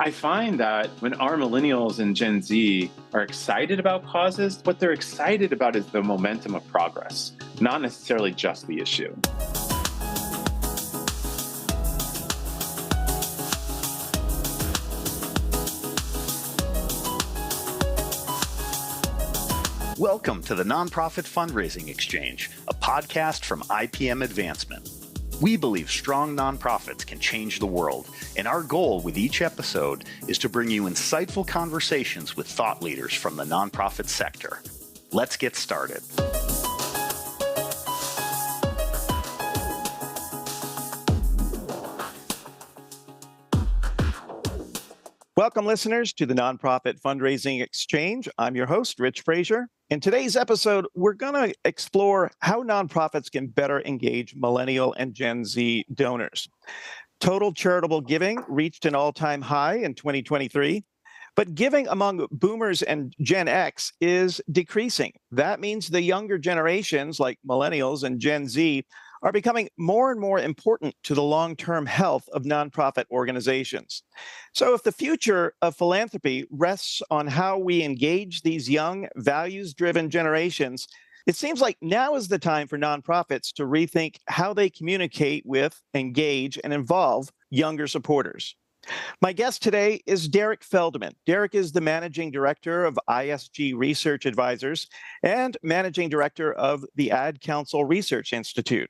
I find that when our millennials and Gen Z are excited about causes, what they're excited about is the momentum of progress, not necessarily just the issue. Welcome to the Nonprofit Fundraising Exchange, a podcast from IPM Advancement. We believe strong nonprofits can change the world, and our goal with each episode is to bring you insightful conversations with thought leaders from the nonprofit sector. Let's get started. Welcome, listeners, to the Nonprofit Fundraising Exchange. I'm your host, Rich Frazier. In today's episode, we're going to explore how nonprofits can better engage Millennial and Gen Z donors. Total charitable giving reached an all-time high in 2023, but giving among Boomers and Gen X is decreasing. That means the younger generations, like Millennials and Gen Z, are becoming more and more important to the long-term health of nonprofit organizations. So if the future of philanthropy rests on how we engage these young, values-driven generations, it seems like now is the time for nonprofits to rethink how they communicate with, engage, and involve younger supporters. My guest today is Derrick Feldmann. Derrick is the Managing Director of ISG Research Advisors and Managing Director of the Ad Council Research Institute.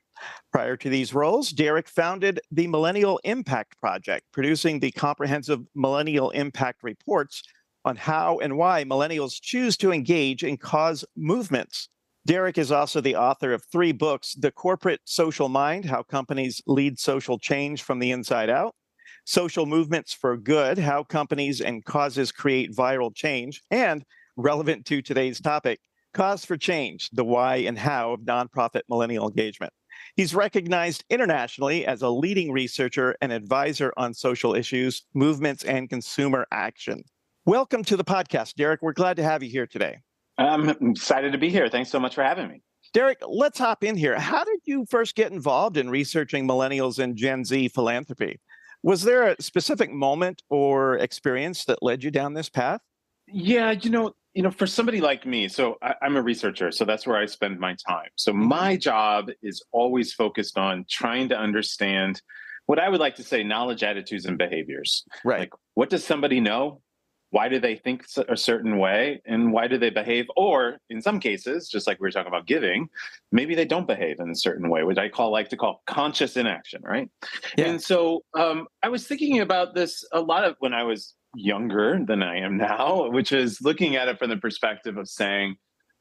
Prior to these roles, Derrick founded the Millennial Impact Project, producing the comprehensive Millennial Impact reports on how and why millennials choose to engage in cause movements. Derrick is also the author of 3 books: The Corporate Social Mind, How Companies Lead Social Change from the Inside Out; Social Movements for Good, How Companies and Causes Create Viral Change; and, relevant to today's topic, Cause for Change, the Why and How of Nonprofit Millennial Engagement. He's recognized internationally as a leading researcher and advisor on social issues, movements, and consumer action. Welcome to the podcast, Derrick. We're glad to have you here today. I'm excited to be here. Thanks so much for having me. Derrick, let's hop in here. How did you first get involved in researching Millennials and Gen Z philanthropy? Was there a specific moment or experience that led you down this path? Yeah, for somebody like me, so I'm a researcher, so that's where I spend my time. So my job is always focused on trying to understand what I would like to say knowledge, attitudes, and behaviors. Right. Like, what does somebody know? Why do they think a certain way? And why do they behave? Or in some cases, just like we were talking about giving, maybe they don't behave in a certain way, which I like to call conscious inaction, right? Yeah. And so I was thinking about this a lot of when I was younger than I am now, which is looking at it from the perspective of saying,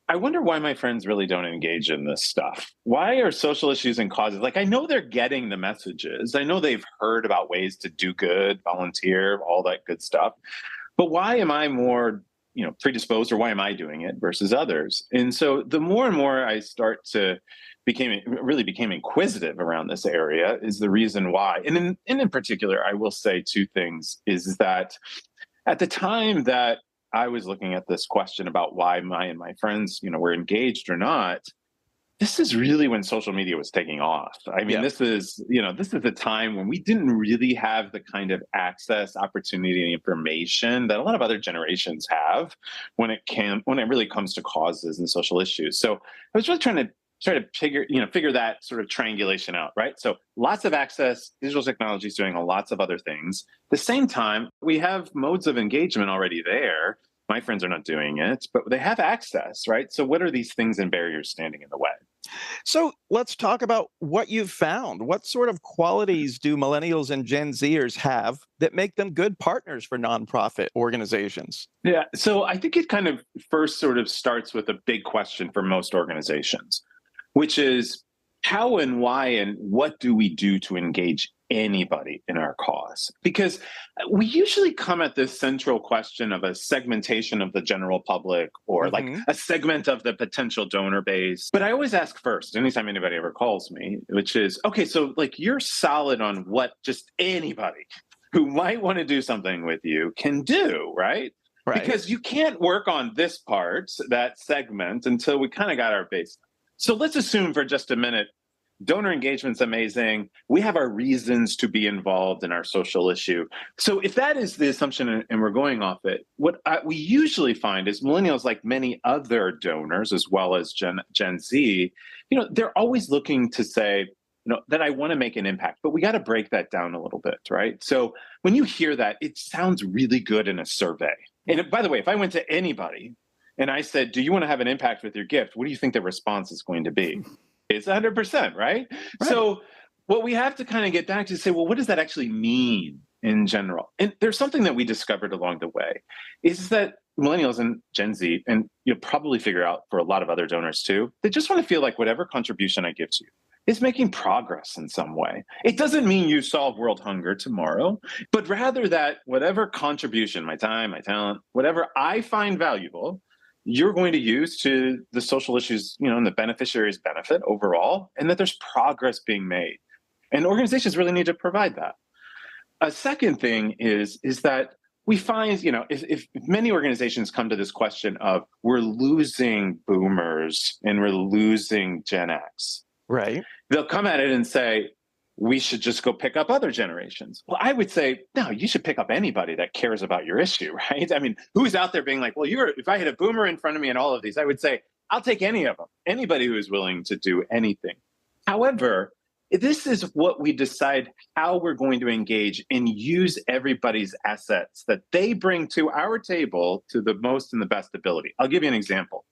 I wonder why my friends really don't engage in this stuff. Why are social issues and causes, like, I know they're getting the messages. I know they've heard about ways to do good, volunteer, all that good stuff. But why am I more, predisposed, or why am I doing it versus others? And so the more and more I became inquisitive around this area is the reason why. And in particular, I will say 2 things, is that at the time that I was looking at this question about why my friends, were engaged or not, this is really when social media was taking off. I mean, This is the time when we didn't really have the kind of access, opportunity, and information that a lot of other generations have when it really comes to causes and social issues. So I was really trying to figure that sort of triangulation out, right? So lots of access, digital technology is doing lots of other things. At the same time, we have modes of engagement already there. My friends are not doing it, but they have access, right? So what are these things and barriers standing in the way? So let's talk about what you've found. What sort of qualities do Millennials and Gen Zers have that make them good partners for nonprofit organizations? Yeah, so I think it kind of first sort of starts with a big question for most organizations, which is how and why and what do we do to engage anybody in our cause? Because we usually come at this central question of a segmentation of the general public or like a segment of the potential donor base. But I always ask first, anytime anybody ever calls me, which is, okay, so like you're solid on what just anybody who might want to do something with you can do, right? Right. Because you can't work on this part, that segment, until we kind of got our base. So let's assume for just a minute Donor engagement's amazing. We have our reasons to be involved in our social issue. So if that is the assumption and we're going off it, what we usually find is millennials, like many other donors, as well as Gen Z, they're always looking to say, that I want to make an impact, but we got to break that down a little bit, right? So when you hear that, it sounds really good in a survey. And by the way, if I went to anybody and I said, do you want to have an impact with your gift? What do you think the response is going to be? It's 100%, right? So what we have to kind of get back to say, well, what does that actually mean in general? And there's something that we discovered along the way is that millennials and Gen Z, and you'll probably figure out for a lot of other donors too, they just want to feel like whatever contribution I give to you is making progress in some way. It doesn't mean you solve world hunger tomorrow, but rather that whatever contribution, my time, my talent, whatever I find valuable, you're going to use to the social issues, and the beneficiaries benefit overall, and that there's progress being made. And organizations really need to provide that. A second thing is that we find, if many organizations come to this question of we're losing boomers and we're losing Gen X, right? They'll come at it and say, we should just go pick up other generations. Well, I would say, no, you should pick up anybody that cares about your issue, right? I mean, who's out there being like, well, if I had a boomer in front of me and all of these, I would say, I'll take any of them, anybody who is willing to do anything. However, this is what we decide how we're going to engage and use everybody's assets that they bring to our table to the most and the best ability. I'll give you an example.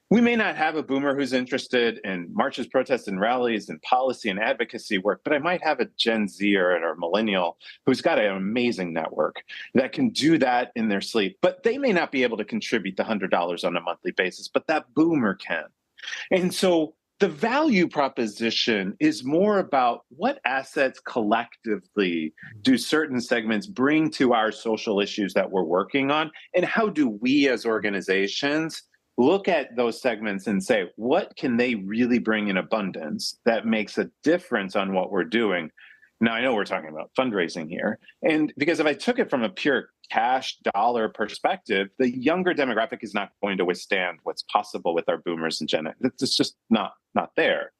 We may not have a boomer who's interested in marches, protests, and rallies and policy and advocacy work, but I might have a Gen Z or a millennial who's got an amazing network that can do that in their sleep. But they may not be able to contribute the $100 on a monthly basis, but that boomer can. And so the value proposition is more about what assets collectively do certain segments bring to our social issues that we're working on, and how do we as organizations look at those segments and say, what can they really bring in abundance that makes a difference on what we're doing? Now, I know we're talking about fundraising here. And because if I took it from a pure cash dollar perspective, the younger demographic is not going to withstand what's possible with our boomers and Gen X. It's just not there.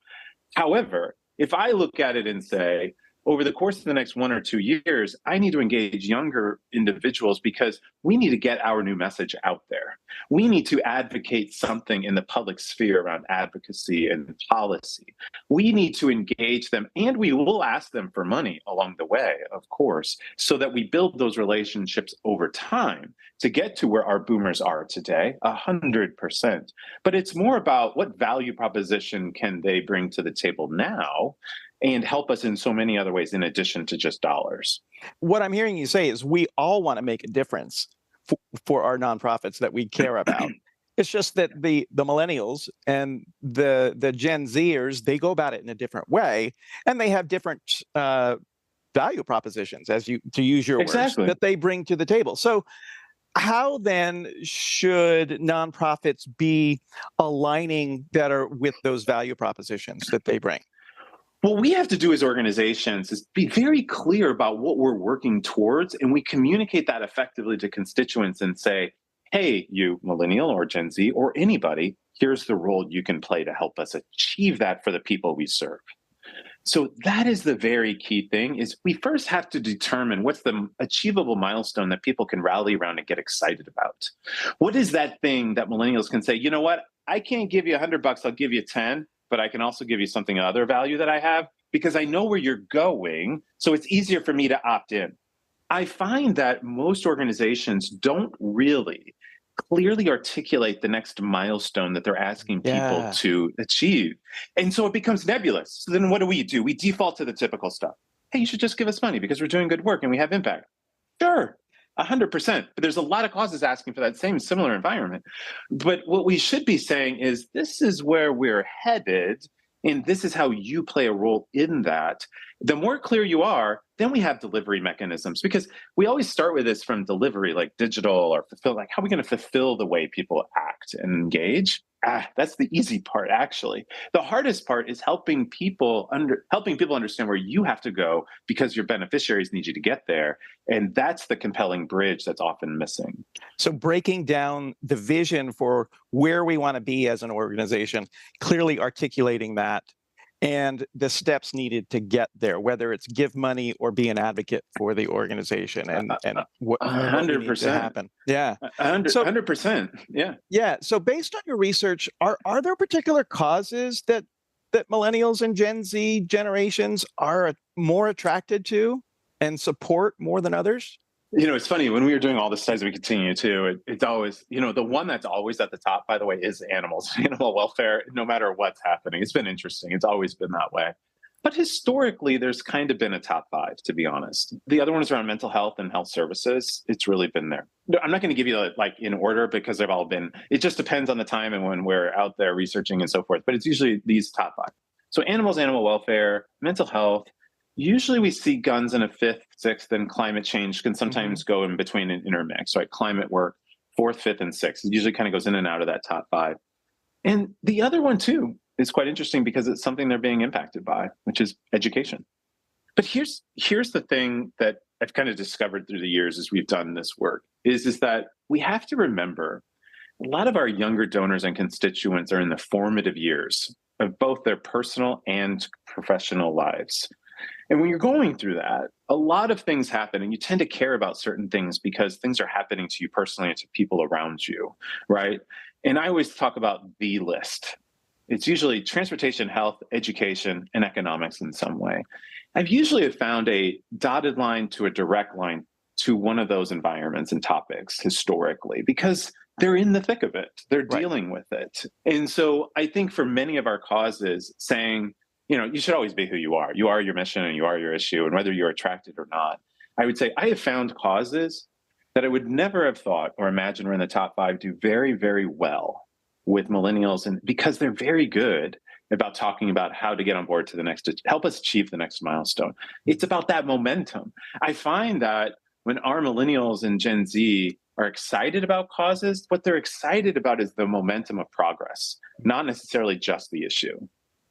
However, if I look at it and say, over the course of the next 1 or 2 years, I need to engage younger individuals because we need to get our new message out there. We need to advocate something in the public sphere around advocacy and policy. We need to engage them, and we will ask them for money along the way, of course, so that we build those relationships over time to get to where our boomers are today, 100%. But it's more about what value proposition can they bring to the table now and help us in so many other ways in addition to just dollars. What I'm hearing you say is we all want to make a difference for our nonprofits that we care about. It's just that the millennials and the Gen Zers, they go about it in a different way, and they have different value propositions, to use your words, that they bring to the table. So how then should nonprofits be aligning better with those value propositions that they bring? What we have to do as organizations is be very clear about what we're working towards, and we communicate that effectively to constituents and say, hey, you millennial or Gen Z or anybody, here's the role you can play to help us achieve that for the people we serve. So that is the very key thing, is we first have to determine what's the achievable milestone that people can rally around and get excited about. What is that thing that millennials can say, you know what, I can't give you $100, I'll give you 10. But I can also give you something other value that I have because I know where you're going. So it's easier for me to opt in. I find that most organizations don't really clearly articulate the next milestone that they're asking people to achieve. And so it becomes nebulous. So then what do? We default to the typical stuff. Hey, you should just give us money because we're doing good work and we have impact. Sure. 100%. But there's a lot of causes asking for that same similar environment. But what we should be saying is this is where we're headed, and this is how you play a role in that. The more clear you are, then we have delivery mechanisms, because we always start with this from delivery, like digital or fulfill, like how are we going to fulfill the way people act and engage? That's the easy part, actually. The hardest part is helping people understand where you have to go because your beneficiaries need you to get there. And that's the compelling bridge that's often missing. So breaking down the vision for where we want to be as an organization, clearly articulating that, and the steps needed to get there, whether it's give money or be an advocate for the organization, and what we need to 100%. happen. Yeah. 100%. Yeah. Yeah. So based on your research, are there particular causes that millennials and Gen Z generations are more attracted to and support more than others? It's funny, when we were doing all the studies, we continue to, it's always, the one that's always at the top, by the way, is animals, animal welfare, no matter what's happening. It's been interesting. It's always been that way. But historically, there's kind of been a top five, to be honest. The other one is around mental health and health services. It's really been there. I'm not going to give you like in order because they've all been, it just depends on the time and when we're out there researching and so forth. But it's usually these top five. So animals, animal welfare, mental health. Usually we see guns in a fifth, sixth, and climate change can sometimes go in between an intermix, right? Climate work, fourth, fifth, and sixth. It usually kind of goes in and out of that top five. And the other one too is quite interesting because it's something they're being impacted by, which is education. But here's the thing that I've kind of discovered through the years as we've done this work is that we have to remember a lot of our younger donors and constituents are in the formative years of both their personal and professional lives. And when you're going through that, a lot of things happen and you tend to care about certain things because things are happening to you personally and to people around you, right? And I always talk about the list. It's usually transportation, health, education, and economics in some way. I've usually found a dotted line to a direct line to one of those environments and topics historically because they're in the thick of it. They're dealing with it. And so I think for many of our causes, saying, you should always be who you are. You are your mission and you are your issue, and whether you're attracted or not. I would say I have found causes that I would never have thought or imagined were in the top five do very, very well with millennials, and because they're very good about talking about how to get on board to the next, help us achieve the next milestone. It's about that momentum. I find that when our millennials and Gen Z are excited about causes, what they're excited about is the momentum of progress, not necessarily just the issue.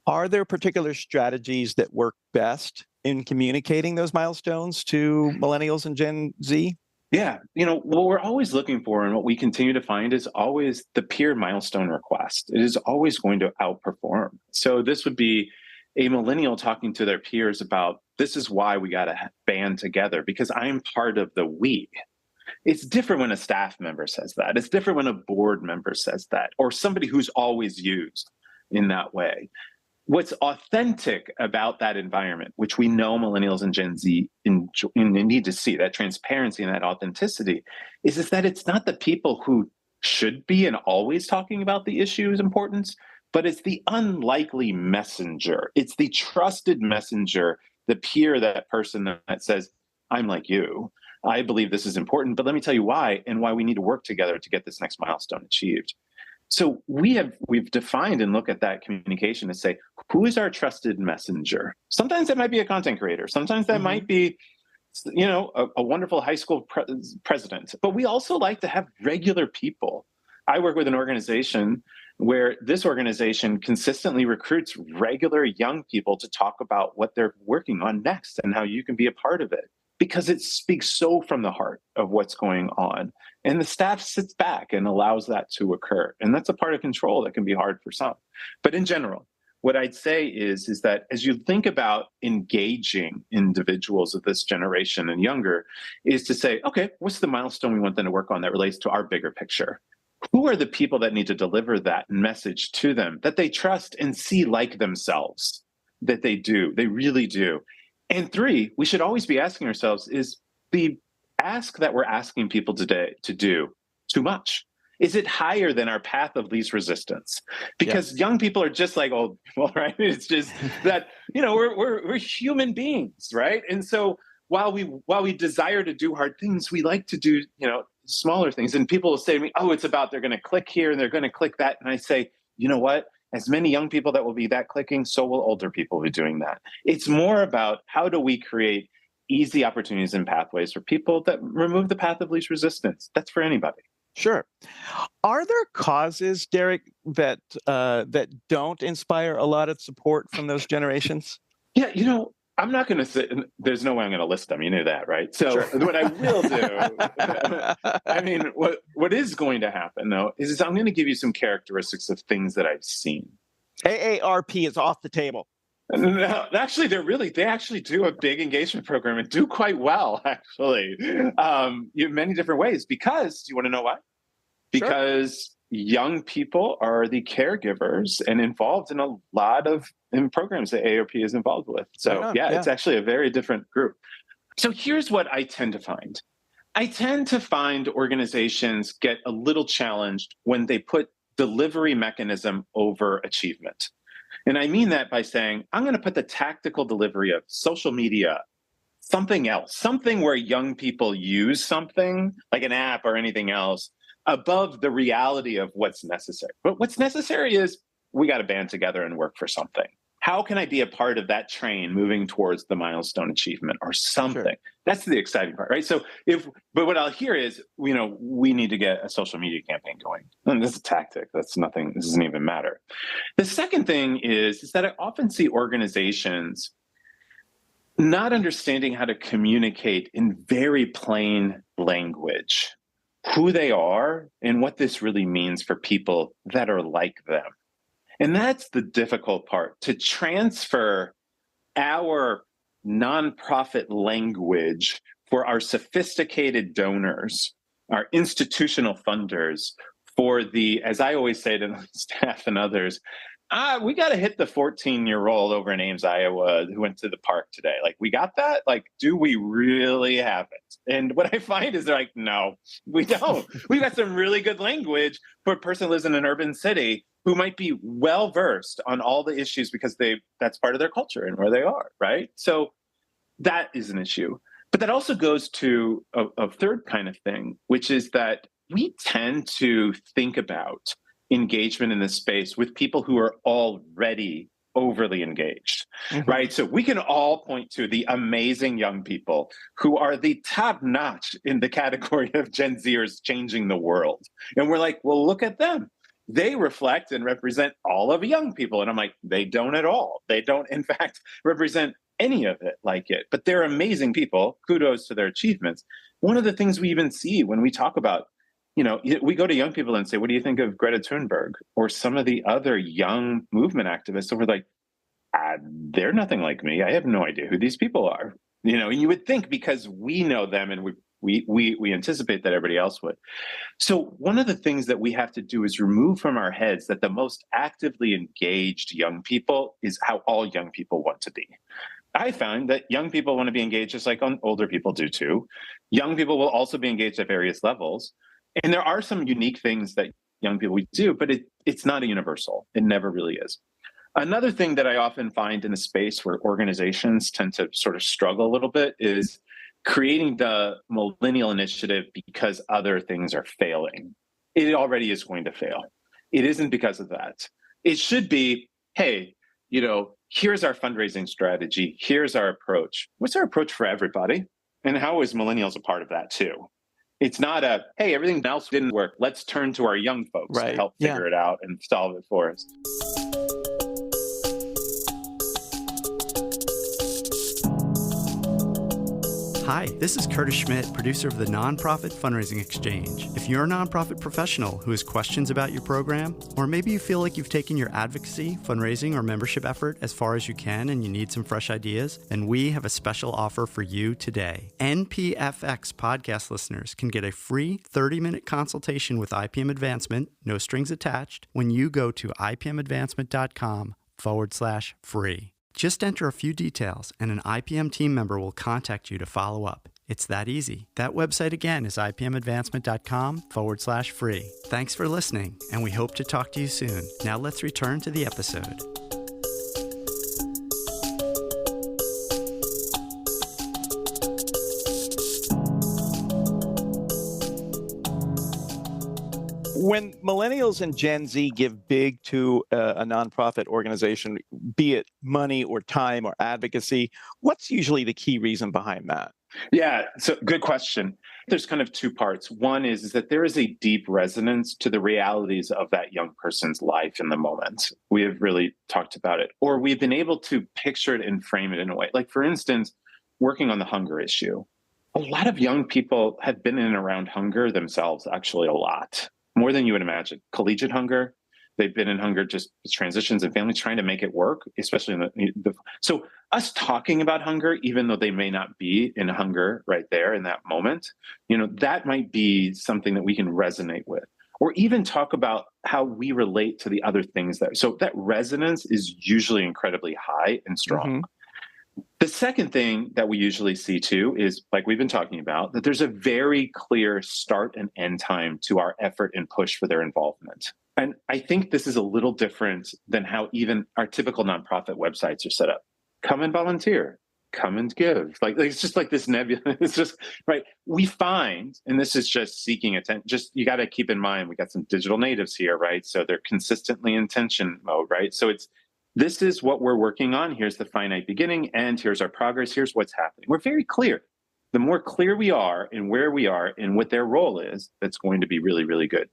Are there particular strategies that work best in communicating those milestones to millennials and Gen Z? Yeah. What we're always looking for and what we continue to find is always the peer milestone request. It is always going to outperform. So this would be a millennial talking to their peers about, this is why we got to band together because I'm part of the we. It's different when a staff member says that. It's different when a board member says that, or somebody who's always used in that way. What's authentic about that environment, which we know millennials and Gen Z need to see, that transparency and that authenticity, is that it's not the people who should be and always talking about the issue's importance, but it's the unlikely messenger. It's the trusted messenger, the peer, that person that says, I'm like you. I believe this is important, but let me tell you why and why we need to work together to get this next milestone achieved. So we've defined and look at that communication to say, who is our trusted messenger? Sometimes that might be a content creator. Sometimes that might be, a wonderful high school president. But we also like to have regular people. I work with an organization where this organization consistently recruits regular young people to talk about what they're working on next and how you can be a part of it, because it speaks so from the heart of what's going on. And the staff sits back and allows that to occur. And that's a part of control that can be hard for some. But in general, what I'd say is that as you think about engaging individuals of this generation and younger, is to say, okay, what's the milestone we want them to work on that relates to our bigger picture? Who are the people that need to deliver that message to them, that they trust and see like themselves, that they do, they really do? And three, we should always be asking ourselves, is the ask that we're asking people today to do too much? Is it higher than our path of least resistance? Because young people are just like, oh, well, right? It's just that, we're human beings, right? And so while we desire to do hard things, we like to do, smaller things. And people will say to me, oh, it's about they're going to click here and they're going to click that. And I say, you know what? As many young people that will be that clicking, so will older people be doing that. It's more about how do we create easy opportunities and pathways for people that remove the path of least resistance. That's for anybody. Sure. Are there causes, Derrick, that don't inspire a lot of support from those generations? Yeah, I'm not going to say, there's no way I'm going to list them. You know that, right? So what I will do, what is going to happen, though, is I'm going to give you some characteristics of things that I've seen. AARP is off the table. No, actually, they actually do a big engagement program and do quite well, actually, in many different ways. Because, do you want to know why? Sure. Because young people are the caregivers and involved in a lot of in programs that AOP is involved with. Right So on. yeah, Yeah. it's actually a very different group. So here's what I tend to find. I tend to find organizations get a little challenged when they put delivery mechanism over achievement. And I mean that by saying, I'm going to put the tactical delivery of social media, something else, something where young people use something like an app or anything else above the reality of what's necessary. But what's necessary is we got to band together and work for something. How can I be a part of that train moving towards the milestone achievement or something? Sure. That's the exciting part, right? So but what I'll hear is, we need to get a social media campaign going. And this is a tactic. That's nothing. This doesn't even matter. The second thing is that I often see organizations not understanding how to communicate in very plain language who they are and what this really means for people that are like them. And that's the difficult part, to transfer our nonprofit language for our sophisticated donors, our institutional funders, for the, as I always say to the staff and others, we got to hit the 14-year-old over in Ames, Iowa, who went to the park today. Like, we got that? Like, do we really have it? And what I find is they're like, no, we don't. We've got some really good language for a person who lives in an urban city who might be well-versed on all the issues because that's part of their culture and where they are, right? So that is an issue. But that also goes to a third kind of thing, which is that we tend to think about engagement in this space with people who are already overly engaged, right? So we can all point to the amazing young people who are the top notch in the category of Gen Zers changing the world. And we're like, well, look at them. They reflect and represent all of young people. And I'm like, they don't at all. They don't, in fact, represent any of it like it. But they're amazing people. Kudos to their achievements. One of the things we even see when we talk about, we go to young people and say, what do you think of Greta Thunberg or some of the other young movement activists? And we're like, they're nothing like me. I have no idea who these people are. And you would think because we know them and we anticipate that everybody else would. So one of the things that we have to do is remove from our heads that the most actively engaged young people is how all young people want to be. I found that young people want to be engaged just like older people do too. Young people will also be engaged at various levels. And there are some unique things that young people do, but it's not a universal. It never really is. Another thing that I often find in a space where organizations tend to sort of struggle a little bit is creating the Millennial initiative because other things are failing. It already is going to fail. It isn't because of that. It should be, hey, here's our fundraising strategy. Here's our approach. What's our approach for everybody? And how is Millennials a part of that too? It's not hey, everything else didn't work. Let's turn to our young folks to help figure it out and solve it for us. Hi, this is Curtis Schmidt, producer of the Nonprofit Fundraising Exchange. If you're a nonprofit professional who has questions about your program, or maybe you feel like you've taken your advocacy, fundraising, or membership effort as far as you can and you need some fresh ideas, then we have a special offer for you today. NPFX podcast listeners can get a free 30-minute consultation with IPM Advancement, no strings attached, when you go to ipmadvancement.com/free. Just enter a few details and an IPM team member will contact you to follow up. It's that easy. That website again is ipmadvancement.com/free. Thanks for listening, and we hope to talk to you soon. Now let's return to the episode. When Millennials and Gen Z give big to a nonprofit organization, be it money or time or advocacy, what's usually the key reason behind that? Yeah, so good question. There's kind of two parts. One is that there is a deep resonance to the realities of that young person's life in the moment. We have really talked about it, or we've been able to picture it and frame it in a way. Like, for instance, working on the hunger issue. A lot of young people have been in and around hunger themselves, actually a lot. More than you would imagine. Collegiate hunger, They've been in hunger, just transitions and families trying to make it work, especially in so us talking about hunger, even though they may not be in hunger right there in that moment, that might be something that we can resonate with, or even talk about how we relate to the other things so that resonance is usually incredibly high and strong. The second thing that we usually see too is, like we've been talking about, that there's a very clear start and end time to our effort and push for their involvement. And I think this is a little different than how even our typical nonprofit websites are set up. Come and volunteer, come and give. Like it's just like this nebula. It's just right. We find, and this is just seeking attention. Just you got to keep in mind, we got some digital natives here, right? So they're consistently in tension mode, right? So this is what we're working on. Here's the finite beginning, and here's our progress. Here's what's happening. We're very clear. The more clear we are in where we are and what their role is, that's going to be really, really good.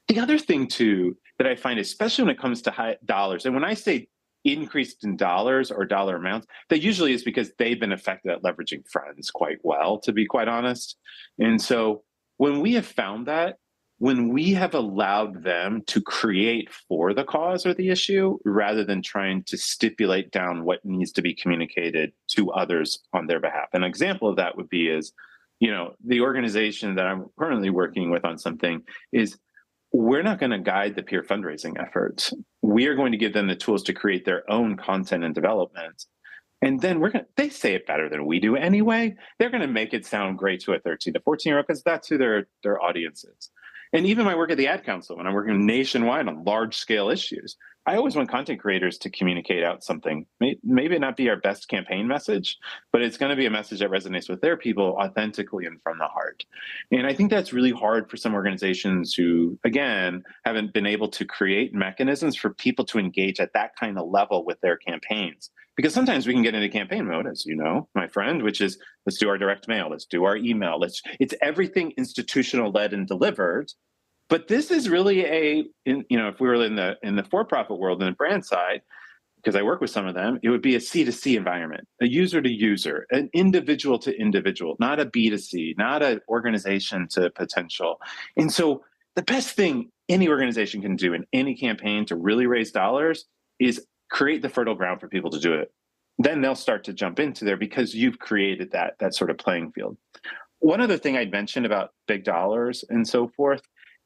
The other thing, too, that I find, especially when it comes to high dollars, and when I say increased in dollars or dollar amounts, that usually is because they've been effective at leveraging friends quite well, to be quite honest. And so when we have found that, when we have allowed them to create for the cause or the issue, rather than trying to stipulate down what needs to be communicated to others on their behalf. An example of that would be the organization that I'm currently working with on something is, we're not going to guide the peer fundraising efforts. We are going to give them the tools to create their own content and development. And then they say it better than we do anyway. They're going to make it sound great to a 13 to 14-year-old because that's who their audience is. And even my work at the Ad Council, when I'm working nationwide on large scale issues, I always want content creators to communicate out something. Maybe not be our best campaign message, but it's going to be a message that resonates with their people authentically and from the heart. And I think that's really hard for some organizations who, again, haven't been able to create mechanisms for people to engage at that kind of level with their campaigns. Because sometimes we can get into campaign mode, as you know, my friend, which is, let's do our direct mail, let's do our email, it's everything institutional led and delivered. But this is really if we were in the for-profit world, in the brand side, because I work with some of them, it would be a C2C environment, a user to user, an individual to individual, not a B2C, not an organization to potential. And so the best thing any organization can do in any campaign to really raise dollars is create the fertile ground for people to do it. Then they'll start to jump into there because you've created that sort of playing field. One other thing I'd mentioned about big dollars and so forth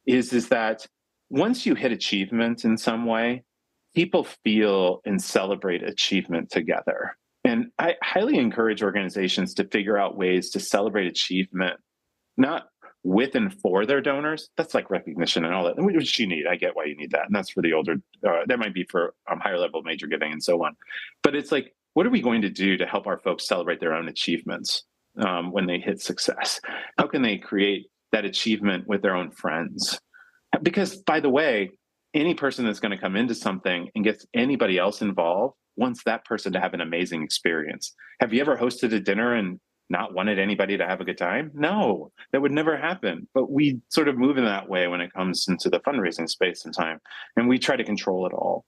is that once you hit achievement in some way, people feel and celebrate achievement together. And I highly encourage organizations to figure out ways to celebrate achievement, not with and for their donors. That's like recognition and all that, which you need. I get why you need that. And that's for the older, that might be for higher level major giving and so on. But it's like, what are we going to do to help our folks celebrate their own achievements when they hit success? How can they create that achievement with their own friends? Because, by the way, any person that's going to come into something and gets anybody else involved wants that person to have an amazing experience. Have you ever hosted a dinner and not wanted anybody to have a good time? No, that would never happen. But we sort of move in that way when it comes into the fundraising space and time, and we try to control it all.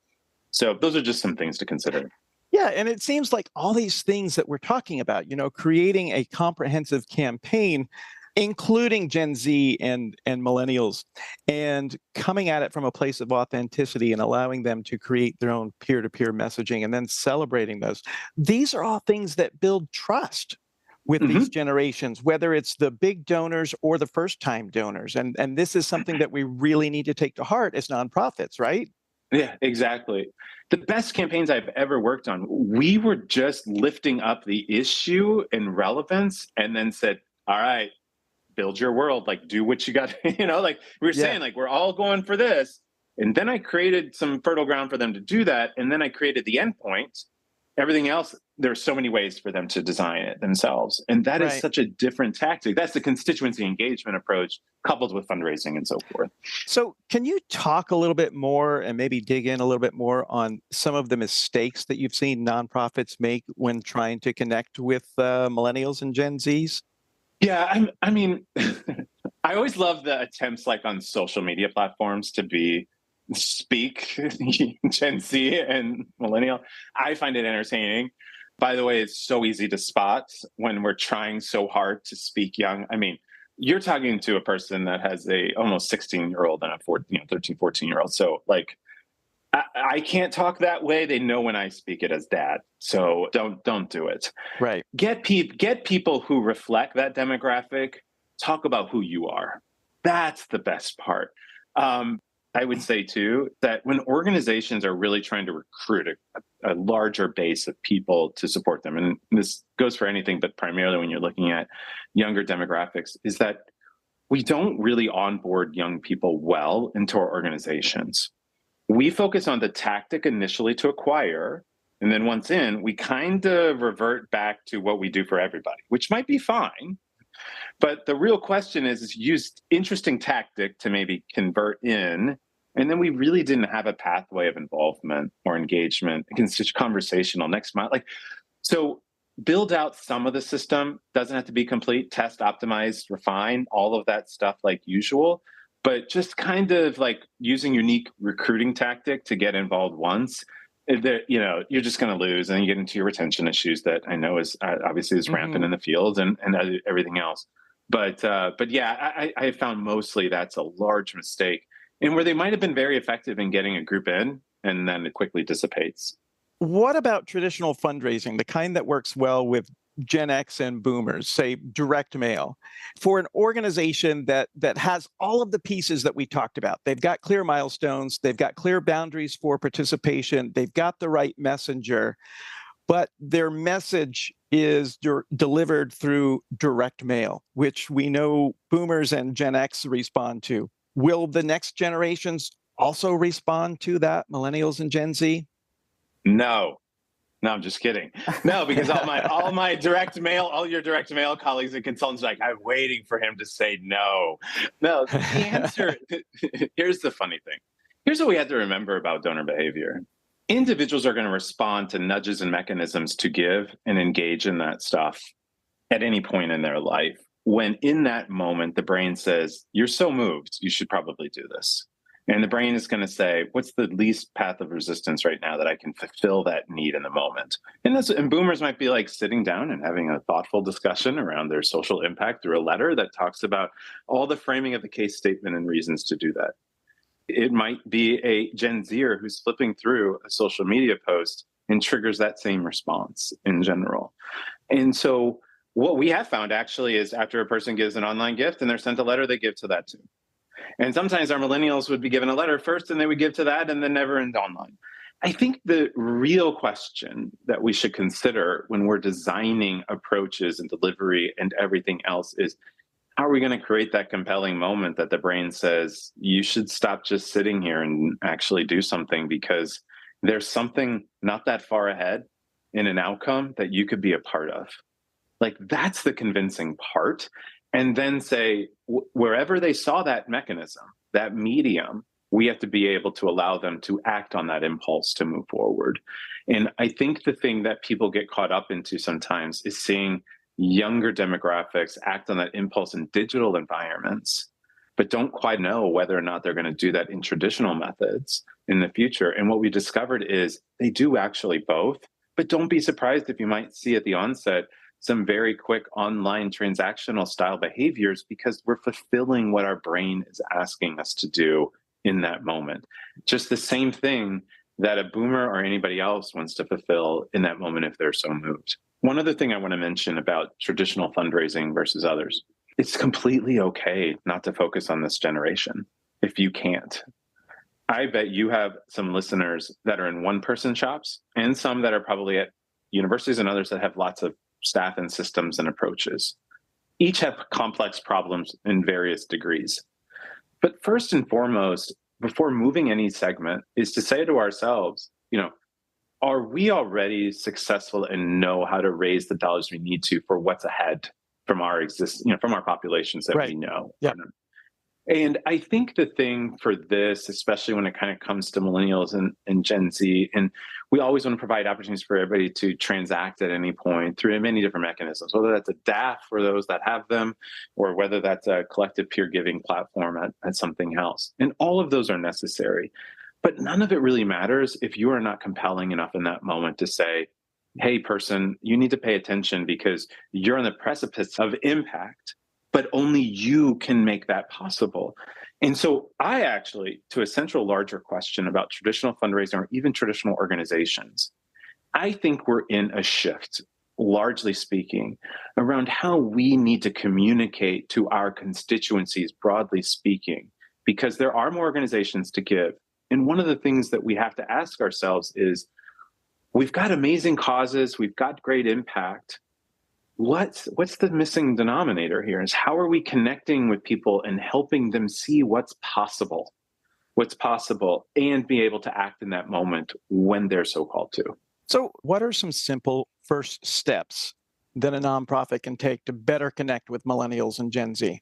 So those are just some things to consider. Yeah, and it seems like all these things that we're talking about, creating a comprehensive campaign, including Gen Z and millennials, and coming at it from a place of authenticity and allowing them to create their own peer-to-peer messaging and then celebrating those. These are all things that build trust with these generations, whether it's the big donors or the first-time donors. And this is something that we really need to take to heart as nonprofits, right? Yeah, exactly. The best campaigns I've ever worked on, we were just lifting up the issue and relevance and then said, all right, build your world, like do what you got, like we were saying, like we're all going for this. And then I created some fertile ground for them to do that. And then I created the endpoint. Everything else, there's so many ways for them to design it themselves. And that is such a different tactic. That's the constituency engagement approach coupled with fundraising and so forth. So can you talk a little bit more and maybe dig in a little bit more on some of the mistakes that you've seen nonprofits make when trying to connect with millennials and Gen Zs? Yeah, I mean, I always love the attempts like on social media platforms to speak Gen Z and millennial. I find it entertaining. By the way, it's so easy to spot when we're trying so hard to speak young. I mean, you're talking to a person that has a almost 16-year-old and a 13, 14-year-old. So like I can't talk that way. They know when I speak it as dad. So don't do it. Right. Get people who reflect that demographic. Talk about who you are. That's the best part. I would say too that when organizations are really trying to recruit a larger base of people to support them, and this goes for anything, but primarily when you're looking at younger demographics, is that we don't really onboard young people well into our organizations. We focus on the tactic initially to acquire. And then once in, we kind of revert back to what we do for everybody, which might be fine. But the real question is use interesting tactic to maybe convert in. And then we really didn't have a pathway of involvement or engagement. It's just conversational next month. So build out some of the system. Doesn't have to be complete. Test, optimize, refine, all of that stuff like usual. But just kind of like using unique recruiting tactic to get involved once, you're just going to lose, and you get into your retention issues that I know is obviously rampant in the field and everything else. But yeah, I found mostly that's a large mistake, and where they might have been very effective in getting a group in, and then it quickly dissipates. What about traditional fundraising, the kind that works well with Gen X and boomers, say direct mail, for an organization that has all of the pieces that we talked about? They've got clear milestones, they've got clear boundaries for participation, they've got the right messenger, but their message is delivered through direct mail, which we know boomers and Gen X respond to. Will the next generations also respond to that, millennials and Gen Z? No, I'm just kidding. No, because all my direct mail, all your direct mail colleagues and consultants are like, I'm waiting for him to say no. No, the answer, here's the funny thing. Here's what we have to remember about donor behavior. Individuals are going to respond to nudges and mechanisms to give and engage in that stuff at any point in their life. When in that moment, the brain says, you're so moved, you should probably do this. And the brain is going to say, what's the least path of resistance right now that I can fulfill that need in the moment? And boomers might be like sitting down and having a thoughtful discussion around their social impact through a letter that talks about all the framing of the case statement and reasons to do that. It might be a Gen Zer who's flipping through a social media post and triggers that same response in general. And so what we have found actually is after a person gives an online gift and they're sent a letter, they give to that too. And sometimes our millennials would be given a letter first and they would give to that and then never end online. I think the real question that we should consider when we're designing approaches and delivery and everything else is, how are we going to create that compelling moment that the brain says, you should stop just sitting here and actually do something, because there's something not that far ahead in an outcome that you could be a part of. Like, that's the convincing part. And then say, wherever they saw that mechanism, that medium, we have to be able to allow them to act on that impulse to move forward. And I think the thing that people get caught up into sometimes is seeing younger demographics act on that impulse in digital environments, but don't quite know whether or not they're going to do that in traditional methods in the future. And what we discovered is they do actually both, but don't be surprised if you might see at the onset some very quick online transactional style behaviors, because we're fulfilling what our brain is asking us to do in that moment. Just the same thing that a boomer or anybody else wants to fulfill in that moment if they're so moved. One other thing I want to mention about traditional fundraising versus others, it's completely okay not to focus on this generation if you can't. I bet you have some listeners that are in one-person shops and some that are probably at universities and others that have lots of staff and systems and approaches. Each have complex problems in various degrees. But first and foremost, before moving any segment, is to say to ourselves, are we already successful and know how to raise the dollars we need to for what's ahead from our from our populations that we know? Yeah. And I think the thing for this, especially when it kind of comes to millennials and Gen Z, and we always want to provide opportunities for everybody to transact at any point through many different mechanisms, whether that's a DAF for those that have them, or whether that's a collective peer giving platform at something else. And all of those are necessary. But none of it really matters if you are not compelling enough in that moment to say, hey, person, you need to pay attention because you're on the precipice of impact, but only you can make that possible. And so I actually, to a central larger question about traditional fundraising or even traditional organizations, I think we're in a shift, largely speaking, around how we need to communicate to our constituencies, broadly speaking, because there are more organizations to give. And one of the things that we have to ask ourselves is, we've got amazing causes, we've got great impact. What's the missing denominator here is how are we connecting with people and helping them see what's possible, and be able to act in that moment when they're so called to. So what are some simple first steps that a nonprofit can take to better connect with millennials and Gen Z?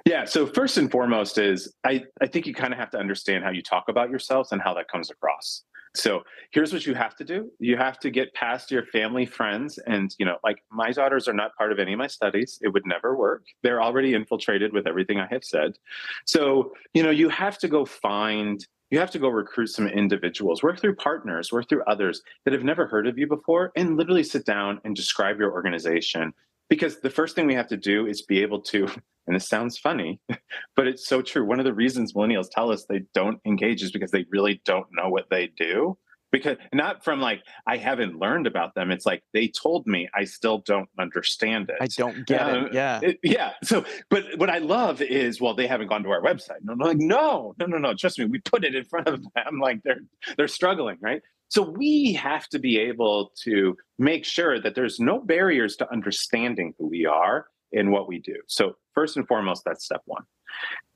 Yeah, so first and foremost is I think you kind of have to understand how you talk about yourselves and how that comes across. So here's what you have to do. You have to get past your family, friends, and, like my daughters are not part of any of my studies. It would never work. They're already infiltrated with everything I have said. So, you have to go recruit some individuals, work through partners, work through others that have never heard of you before, and literally sit down and describe your organization. Because the first thing we have to do is be able to, and this sounds funny, but it's so true. One of the reasons millennials tell us they don't engage is because they really don't know what they do. Because not from like, I haven't learned about them. It's like, they told me, I still don't understand it. I don't get it. Yeah. Yeah. So, but what I love is, well, they haven't gone to our website. No, like, no. Trust me. We put it in front of them. Like they're struggling, right? So we have to be able to make sure that there's no barriers to understanding who we are and what we do. So first and foremost, that's step one.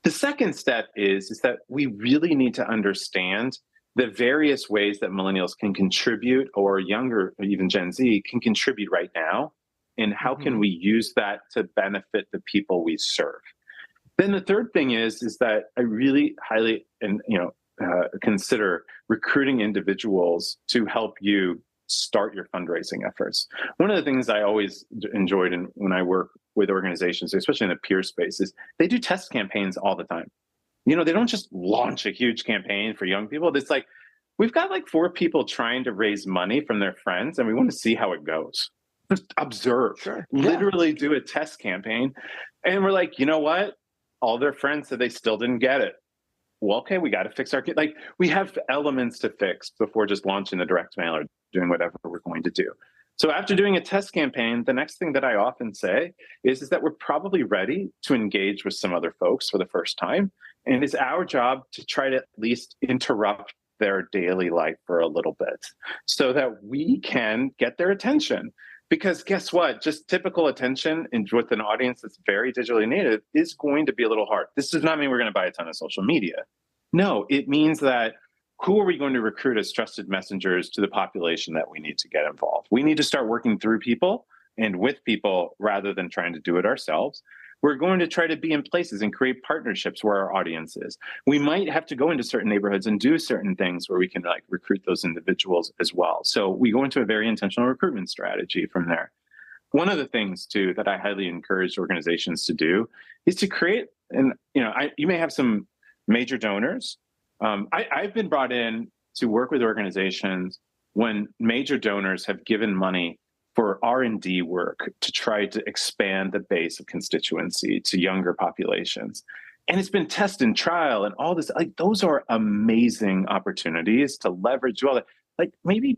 The second step is that we really need to understand the various ways that millennials can contribute, or younger, or even Gen Z can contribute right now, and how can we use that to benefit the people we serve. Then the third thing is that I really highly consider recruiting individuals to help you start your fundraising efforts. One of the things I always enjoyed when I work with organizations, especially in the peer space, is they do test campaigns all the time. They don't just launch a huge campaign for young people. It's like, we've got like 4 people trying to raise money from their friends, and we want to see how it goes. Just observe, literally do a test campaign. And we're like, you know what? All their friends said they still didn't get it. Well, okay, we got to fix we have elements to fix before just launching the direct mail or doing whatever we're going to do. So after doing a test campaign, the next thing that I often say is that we're probably ready to engage with some other folks for the first time. And it's our job to try to at least interrupt their daily life for a little bit so that we can get their attention. Because guess what? Just typical attention with an audience that's very digitally native is going to be a little hard. This does not mean we're going to buy a ton of social media. No, it means that who are we going to recruit as trusted messengers to the population that we need to get involved? We need to start working through people and with people rather than trying to do it ourselves. We're going to try to be in places and create partnerships where our audience is. We might have to go into certain neighborhoods and do certain things where we can recruit those individuals as well. So we go into a very intentional recruitment strategy from there. One of the things too that I highly encourage organizations to do is to create, and you may have some major donors. I've been brought in to work with organizations when major donors have given money for R&D work to try to expand the base of constituency to younger populations. And it's been test and trial and all this, those are amazing opportunities to leverage all that. Maybe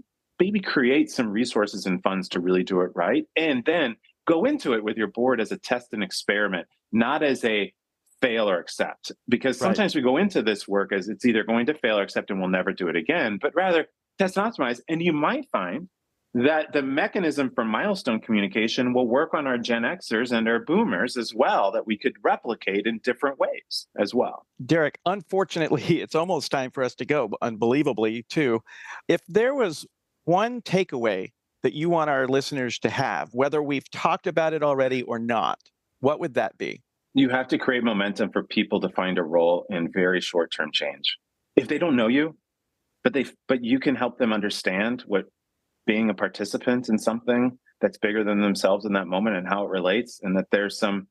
create some resources and funds to really do it right. And then go into it with your board as a test and experiment, not as a fail or accept. Because sometimes we go into this work as it's either going to fail or accept and we'll never do it again, but rather test and optimize. And you might find that the mechanism for milestone communication will work on our Gen Xers and our boomers as well, that we could replicate in different ways as well. Derrick, unfortunately, it's almost time for us to go, unbelievably, too. If there was one takeaway that you want our listeners to have, whether we've talked about it already or not, what would that be? You have to create momentum for people to find a role in very short-term change. If they don't know you, but you can help them understand what being a participant in something that's bigger than themselves in that moment and how it relates, and that there's some,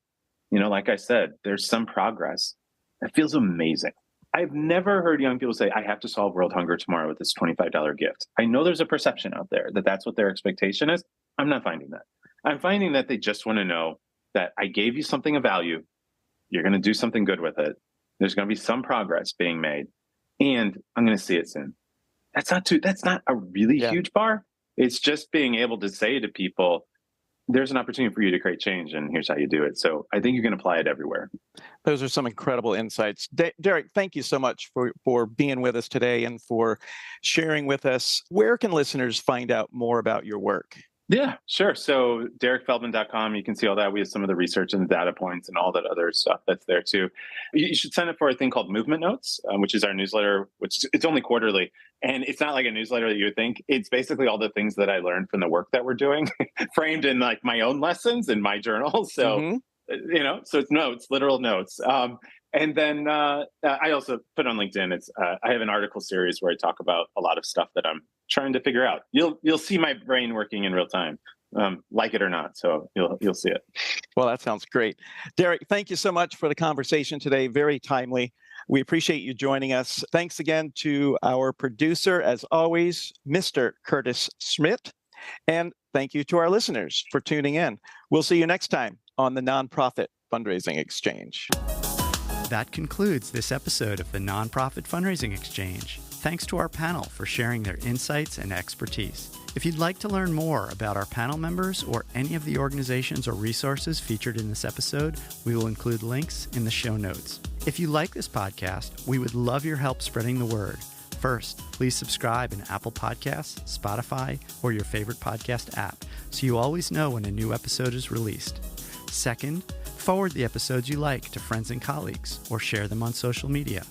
like I said, there's some progress. It feels amazing. I've never heard young people say, I have to solve world hunger tomorrow with this $25 gift. I know there's a perception out there that that's what their expectation is. I'm not finding that. I'm finding that they just want to know that I gave you something of value. You're going to do something good with it. There's going to be some progress being made, and I'm going to see it soon. That's not a really huge bar. It's just being able to say to people, there's an opportunity for you to create change, and here's how you do it. So I think you can apply it everywhere. Those are some incredible insights. Derrick, thank you so much for being with us today and for sharing with us. Where can listeners find out more about your work? Yeah, sure. So DerrickFeldmann.com, you can see all that. We have some of the research and the data points and all that other stuff that's there too. You should sign up for a thing called Movement Notes, which is our newsletter, which it's only quarterly. And it's not like a newsletter that you would think. It's basically all the things that I learned from the work that we're doing, framed in like my own lessons in my journal. So, so it's notes, literal notes. And then I also put on LinkedIn. I have an article series where I talk about a lot of stuff that I'm trying to figure out. You'll see my brain working in real time, like it or not. So you'll see it. Well, that sounds great. Derrick, thank you so much for the conversation today. Very timely. We appreciate you joining us. Thanks again to our producer, as always, Mr. Curtis Schmidt. And thank you to our listeners for tuning in. We'll see you next time on the Nonprofit Fundraising Exchange. That concludes this episode of the Nonprofit Fundraising Exchange. Thanks to our panel for sharing their insights and expertise. If you'd like to learn more about our panel members or any of the organizations or resources featured in this episode, we will include links in the show notes. If you like this podcast, we would love your help spreading the word. First, please subscribe in Apple Podcasts, Spotify, or your favorite podcast app so you always know when a new episode is released. Second, forward the episodes you like to friends and colleagues or share them on social media.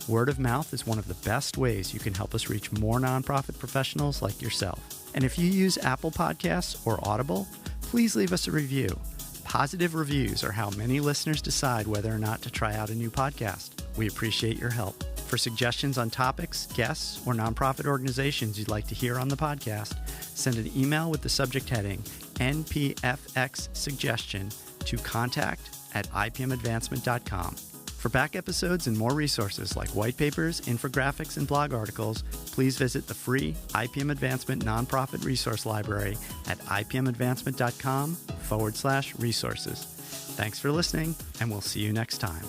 Word of mouth is one of the best ways you can help us reach more nonprofit professionals like yourself. And if you use Apple Podcasts or Audible, please leave us a review. Positive reviews are how many listeners decide whether or not to try out a new podcast. We appreciate your help. For suggestions on topics, guests, or nonprofit organizations you'd like to hear on the podcast, send an email with the subject heading NPFX suggestion to contact@ipmadvancement.com. For back episodes and more resources like white papers, infographics, and blog articles, please visit the free IPM Advancement Nonprofit Resource Library at ipmadvancement.com/resources. Thanks for listening, and we'll see you next time.